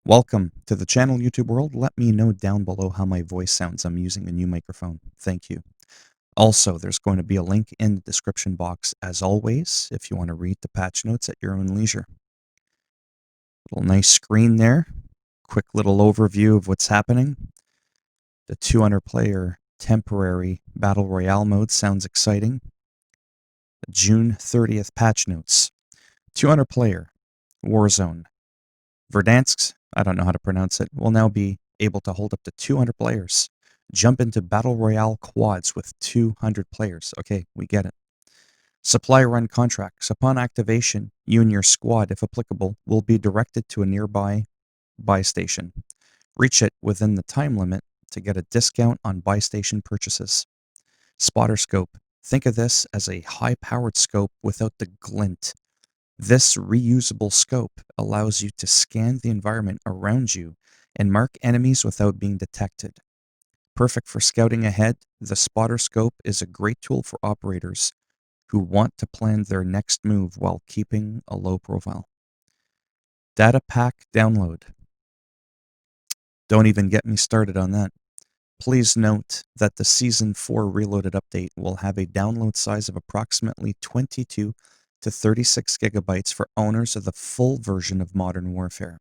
Welcome to the channel, YouTube world. Let me know down below how my voice sounds. I'm using a new microphone. Thank you. Also, there's going to be a link in the description box, as always, if you want to read the patch notes at your own leisure. Little nice screen there. Quick little overview of what's happening. The 200-player temporary Battle Royale mode sounds exciting. June 30th patch notes. 200-player Warzone. Verdansk, I don't know how to pronounce it, will now be able to hold up to 200 players. Jump into Battle Royale quads with 200 players. Okay, we get it. Supply run contracts. Upon activation, you and your squad, if applicable, will be directed to a nearby buy station. Reach it within the time limit to get a discount on buy station purchases. Spotter scope. Think of this as a high-powered scope without the glint. This reusable scope allows you to scan the environment around you and mark enemies without being detected. Perfect for scouting ahead, the spotter scope is a great tool for operators who want to plan their next move while keeping a low profile. Data pack download. Don't even get me started on that. Please note that the Season 4 Reloaded update will have a download size of approximately 22 to 36 gigabytes for owners of the full version of Modern Warfare.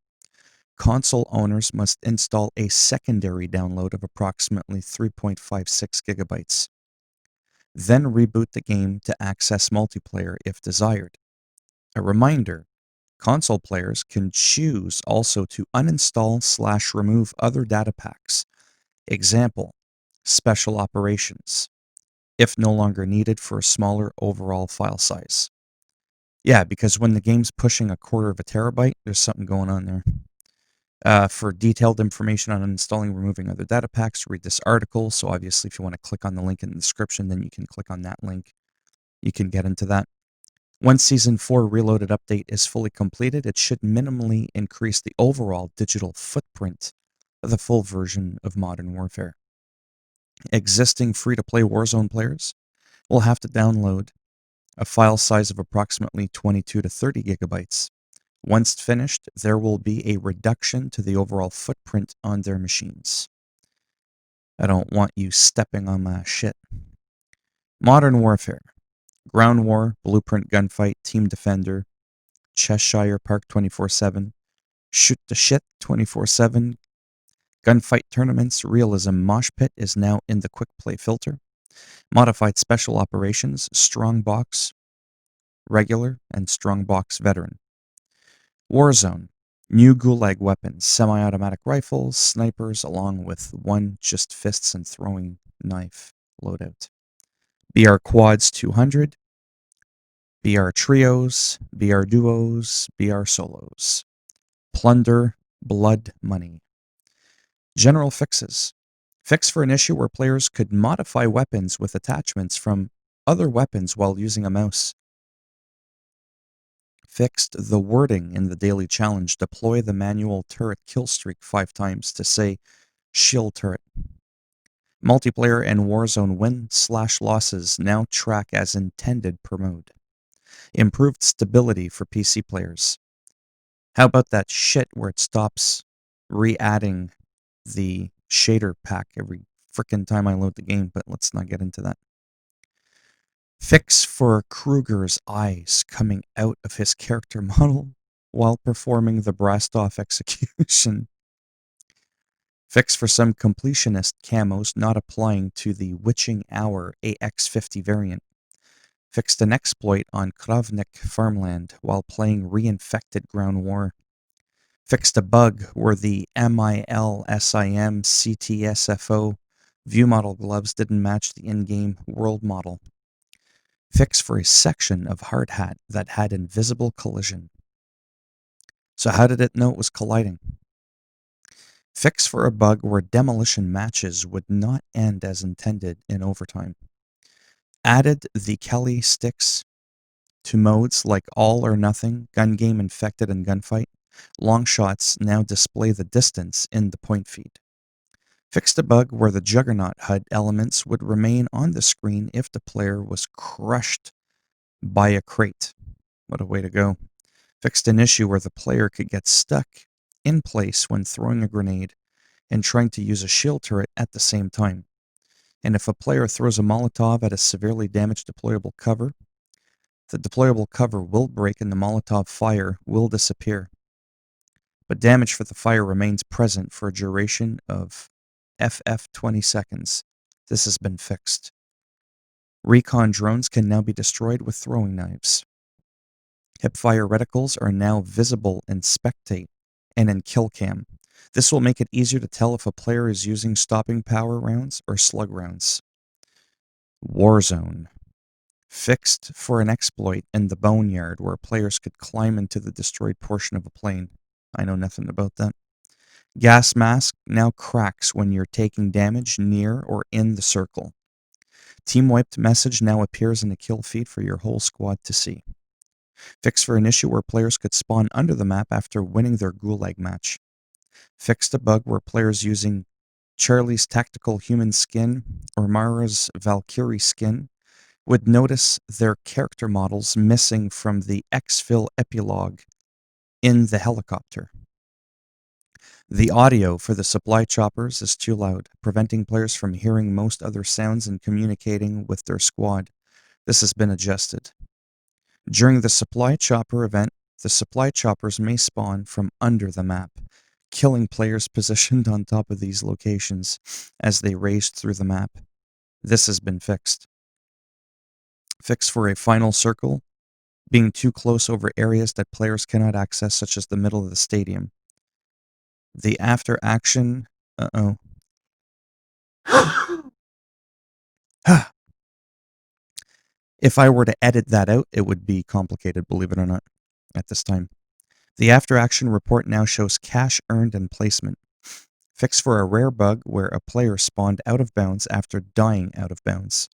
Console owners must install a secondary download of approximately 3.56 gigabytes. Then reboot the game to access multiplayer if desired. A reminder, console players can choose also to uninstall/remove other data packs. Example, special operations, if no longer needed for a smaller overall file size. Yeah, because when the game's pushing a quarter of a terabyte, there's something going on there. For detailed information on installing and removing other data packs, read this article. So obviously, if you want to click on the link in the description, then you can click on that link. You can get into that. Once Season 4 Reloaded update is fully completed, it should minimally increase the overall digital footprint of the full version of Modern Warfare. Existing free-to-play Warzone players will have to download a file size of approximately 22 to 30 gigabytes. Once finished, there will be a reduction to the overall footprint on their machines. I don't want you stepping on my shit. Modern Warfare. Ground War, Blueprint Gunfight, Team Defender, Cheshire Park 24/7, Shoot the Shit 24/7, Gunfight Tournaments, Realism Mosh Pit is now in the Quick Play filter. Modified Special Operations, Strongbox, Regular, and Strongbox Veteran. Warzone. New Gulag weapons, semi-automatic rifles, snipers, along with one just fists and throwing knife loadout. BR Quads 200, BR Trios, BR Duos, BR Solos. Plunder, Blood Money. General fixes. Fix for an issue where players could modify weapons with attachments from other weapons while using a mouse. Fixed the wording in the daily challenge. Deploy the manual turret kill streak 5 times to say shield turret. Multiplayer and Warzone win/losses now track as intended per mode. Improved stability for PC players. How about that shit where it stops re-adding the shader pack every frickin' time I load the game, but let's not get into that. Fix for Kruger's eyes coming out of his character model while performing the Brastoff execution. Fix for some completionist camos not applying to the Witching Hour AX50 variant. Fixed an exploit on Kravnik farmland while playing Reinfected Ground War. Fixed a bug where the MILSIM CTSFO view model gloves didn't match the in-game world model. Fix for a section of hard hat that had invisible collision. So how did it know it was colliding? Fix for a bug where demolition matches would not end as intended in overtime. Added the Kelly sticks to modes like All or Nothing, Gun Game Infected, and Gunfight. Long shots now display the distance in the point feed. Fixed a bug where the Juggernaut HUD elements would remain on the screen if the player was crushed by a crate. What a way to go. Fixed an issue where the player could get stuck in place when throwing a grenade and trying to use a shield turret at the same time. And if a player throws a Molotov at a severely damaged deployable cover, the deployable cover will break and the Molotov fire will disappear. But damage for the fire remains present for a duration of 20 seconds. This has been fixed. Recon drones can now be destroyed with throwing knives. Hipfire reticles are now visible in Spectate and in Killcam. This will make it easier to tell if a player is using stopping power rounds or slug rounds. Warzone. Fixed for an exploit in the Boneyard where players could climb into the destroyed portion of a plane. I know nothing about that. Gas mask now cracks when you're taking damage near or in the circle. Team wiped message now appears in the kill feed for your whole squad to see. Fixed for an issue where players could spawn under the map after winning their Gulag match. Fixed a bug where players using Charlie's tactical human skin or Mara's Valkyrie skin would notice their character models missing from the exfil epilogue in the helicopter. The audio for the supply choppers is too loud, preventing players from hearing most other sounds and communicating with their squad. This has been adjusted. During the supply chopper event, the supply choppers may spawn from under the map, killing players positioned on top of these locations as they race through the map. This has been fixed. Fixed for a final circle, being too close over areas that players cannot access, such as the middle of the stadium. The after action. If I were to edit that out, it would be complicated, believe it or not, at this time. The after action report now shows cash earned and placement. Fixed for a rare bug where a player spawned out of bounds after dying out of bounds.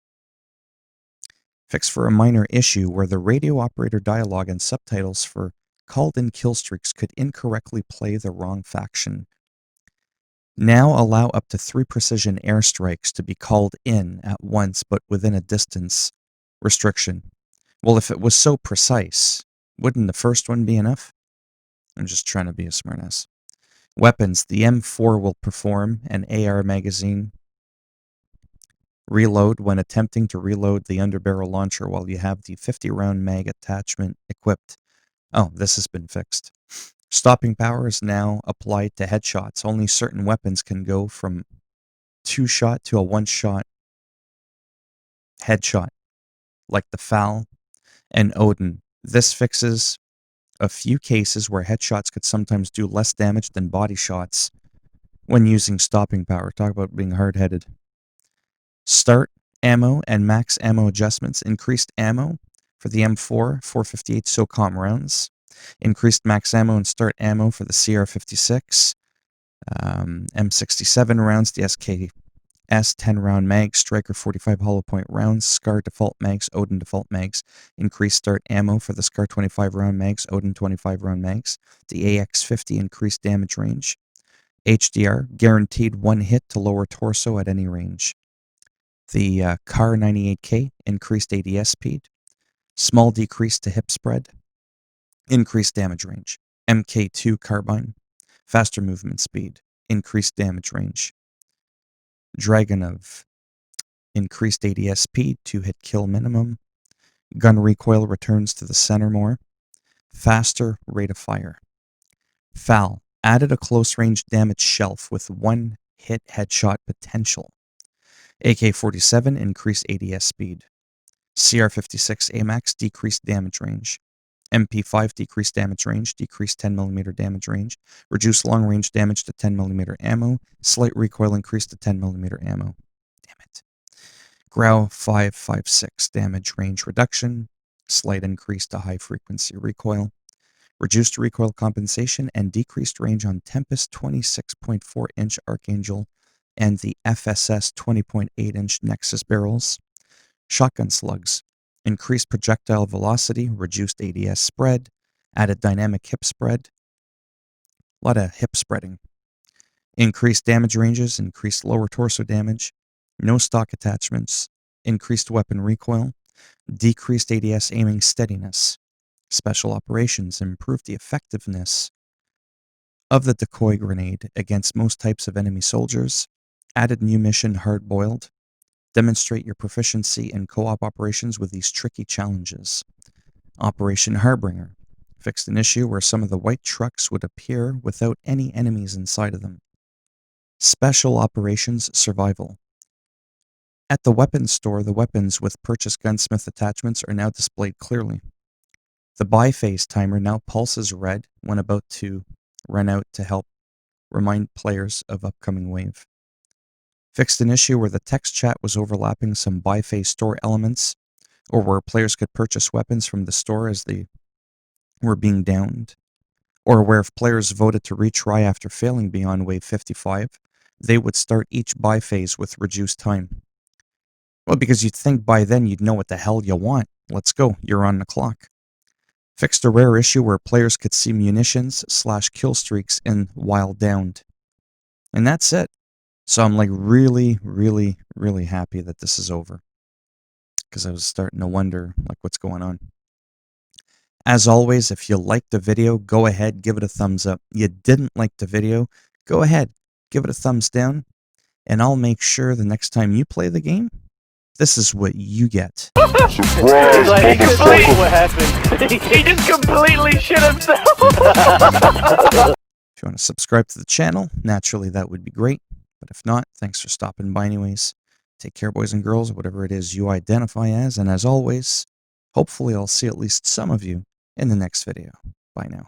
Fixed for a minor issue where the radio operator dialogue and subtitles for called-in kill streaks could incorrectly play the wrong faction. Now allow up to 3 precision airstrikes to be called in at once but within a distance restriction. Well, if it was so precise, wouldn't the first one be enough? I'm just trying to be a smartass. Weapons. The M4 will perform an AR magazine reload when attempting to reload the underbarrel launcher while you have the 50-round mag attachment equipped. Oh, this has been fixed. Stopping power is now applied to headshots. Only certain weapons can go from 2-shot to a 1-shot headshot, like the FAL and Odin. This fixes a few cases where headshots could sometimes do less damage than body shots when using stopping power. Talk about being hard-headed. Start ammo and max ammo adjustments. Increased ammo for the M4 458 SOCOM rounds. Increased max ammo and start ammo for the CR56, M67 rounds, the SKS 10-round mags, Striker 45 hollow point rounds, SCAR default mags, Odin default mags. Increased start ammo for the SCAR 25-round mags, Odin 25-round mags. The AX50 increased damage range. HDR, guaranteed 1 hit to lower torso at any range. The CAR 98K, increased ADS speed. Small decrease to hip spread. Increased damage range. MK2 carbine, faster movement speed, increased damage range. Dragunov, increased ADS speed, 2-hit kill minimum. Gun recoil returns to the center more. Faster rate of fire. FAL, added a close range damage shelf with 1-hit headshot potential. AK-47, increased ADS speed. CR56 AMAX, decreased damage range. MP5, decreased damage range, decreased 10mm damage range, reduced long range damage to 10mm ammo, slight recoil increase to 10mm ammo. Damn it. Grau 556, damage range reduction, slight increase to high frequency recoil, reduced recoil compensation, and decreased range on Tempest 26.4-inch Archangel and the FSS 20.8-inch Nexus barrels. Shotgun slugs. Increased projectile velocity, reduced ADS spread, added dynamic hip spread. A lot of hip spreading. Increased damage ranges, increased lower torso damage, no stock attachments, increased weapon recoil, decreased ADS aiming steadiness. Special operations, improved the effectiveness of the decoy grenade against most types of enemy soldiers. Added new mission Hard Boiled. Demonstrate your proficiency in co-op operations with these tricky challenges. Operation Harbinger. Fixed an issue where some of the white trucks would appear without any enemies inside of them. Special Operations Survival. At the weapons store, the weapons with purchased gunsmith attachments are now displayed clearly. The buy phase timer now pulses red when about to run out to help remind players of upcoming wave. Fixed an issue where the text chat was overlapping some buy phase store elements, or where players could purchase weapons from the store as they were being downed, or where if players voted to retry after failing beyond wave 55, they would start each buy phase with reduced time. Well, because you'd think by then you'd know what the hell you want. Let's go, you're on the clock. Fixed a rare issue where players could see munitions / kill streaks in while downed. And that's it. So I'm like really, really, really happy that this is over. Because I was starting to wonder like what's going on. As always, if you liked the video, go ahead, give it a thumbs up. You didn't like the video, go ahead, give it a thumbs down. And I'll make sure the next time you play the game, this is what you get. He's like, he completely what happened. He just completely shit himself. If you want to subscribe to the channel, naturally that would be great. But if not, thanks for stopping by anyways. Take care, boys and girls, whatever it is you identify as. And as always, hopefully I'll see at least some of you in the next video. Bye now.